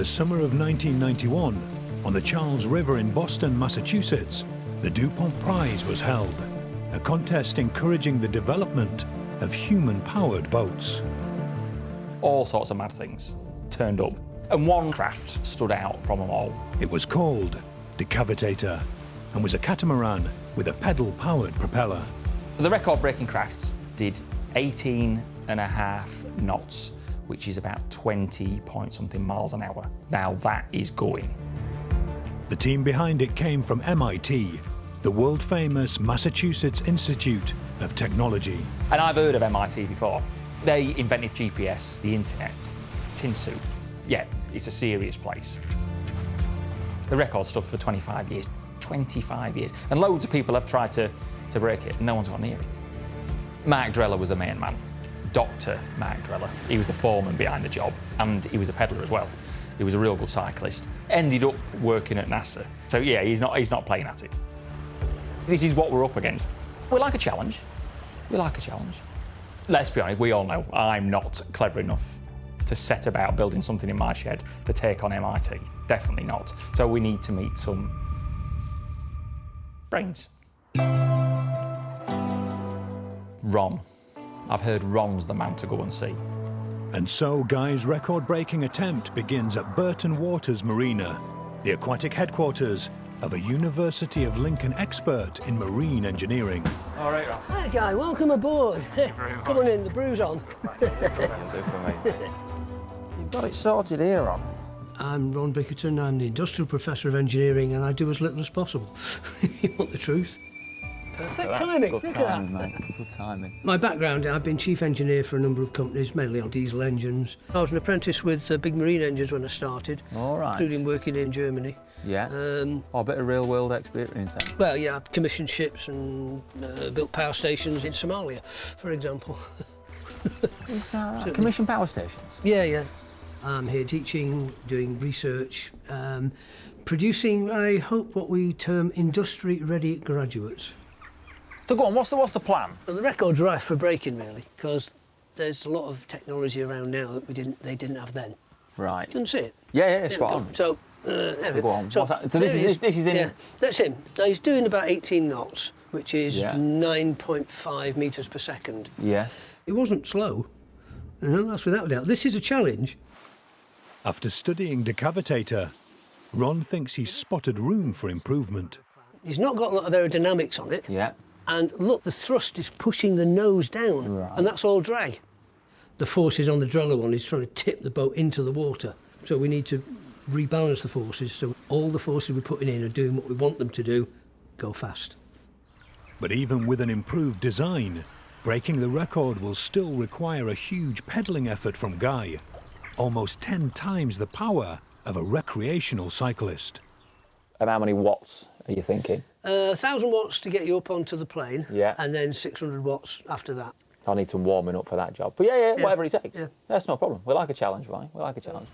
summer of 1991, on the Charles River in Boston, Massachusetts, the DuPont Prize was held, a contest encouraging the development of human-powered boats. All sorts of mad things turned up, and one craft stood out from them all. It was called Decavitator and was a catamaran with a pedal-powered propeller. The record-breaking craft did 18.5 knots, which is about 20-point-something miles an hour. Now that is going. The team behind it came from MIT, the world-famous Massachusetts Institute of Technology. And I've heard of MIT before. They invented GPS, the internet, tin soup. Yeah, it's a serious place. The record stuff for 25 years. 25 years. And loads of people have tried to break it, and no one's gone near it. Mark Dreller was the main man. Dr. Mark Dreller. He was the foreman behind the job, and he was a peddler as well. He was a real good cyclist. Ended up working at NASA. So yeah, he's not playing at it. This is what we're up against. We like a challenge. We like a challenge. Let's be honest, we all know I'm not clever enough to set about building something in my shed to take on MIT. Definitely not. So we need to meet some brains. Ron. I've heard Ron's the man to go and see. And so Guy's record-breaking attempt begins at Burton Waters Marina, the aquatic headquarters of a University of Lincoln expert in marine engineering. All right, Ron. Hi, Guy. Welcome aboard. Come on in, the brew's on. You've got it sorted here, Ron. I'm Ron Bickerton. I'm the Industrial Professor of Engineering, and I do as little as possible. You want the truth? Perfect timing. Good Look at timing, that. mate. Good timing. My background, I've been chief engineer for a number of companies, mainly on diesel engines. I was an apprentice with big marine engines when I started, All right. including working in Germany. Yeah. A bit of real-world experience then. Well, yeah, I've commissioned ships and built power stations in Somalia, for example. Is that right? Commission power stations? Yeah. I'm here teaching, doing research, producing, I hope, what we term industry-ready graduates. So go on, what's the plan? Well, the record's rife for breaking, really, because there's a lot of technology around now that they didn't have then. Right. You can see it. Yeah, spot on. So, there we Go on. So, What's that? So this is in... Yeah, that's him. So he's doing about 18 knots, which is Yeah. 9.5 metres per second. Yes. It wasn't slow. That's without a doubt. This is a challenge. After studying Decavitator, Ron thinks he's spotted room for improvement. He's not got a lot of aerodynamics on it. Yeah. And look, the thrust is pushing the nose down, Right. and that's all drag. The forces on the Dreller one is trying to tip the boat into the water. So we need to rebalance the forces, so all the forces we're putting in are doing what we want them to do, go fast. But even with an improved design, breaking the record will still require a huge pedalling effort from Guy, almost 10 times the power of a recreational cyclist. And how many watts are you thinking? 1,000 watts to get you up onto the plane, Yeah. and then 600 watts after that. I need some warming up for that job. But yeah, whatever it takes. Yeah. That's no problem. We like a challenge, right? We like a challenge.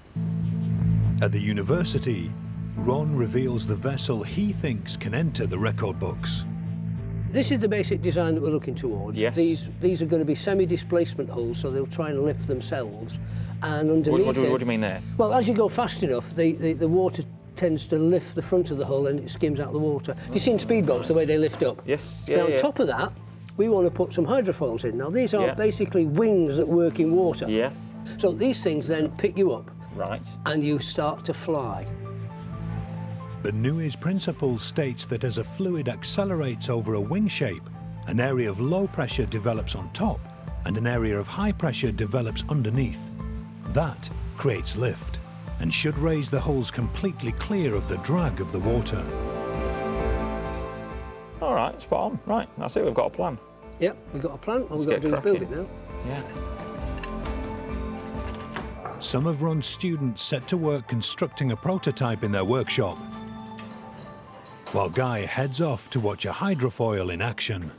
At the university, Ron reveals the vessel he thinks can enter the record books. This is the basic design that we're looking towards. Yes. These are going to be semi-displacement hulls, so they'll try and lift themselves. And underneath What do you mean there? Well, as you go fast enough, the water tends to lift the front of the hull and it skims out the water. Have you seen speedboats, the way they lift up? Yes, Now, on top of that, we want to put some hydrofoils in. Now, these are basically wings that work in water. Yes. So these things then pick you up Right. and you start to fly. The Newey's principle states that as a fluid accelerates over a wing shape, an area of low pressure develops on top and an area of high pressure develops underneath. That creates lift and should raise the hulls completely clear of the drag of the water. All right, spot on. Right, that's it. We've got a plan. Yep, we've got a plan. All we've got Let's to do get is build it cracking. now. Yeah. Some of Ron's students set to work constructing a prototype in their workshop, while Guy heads off to watch a hydrofoil in action.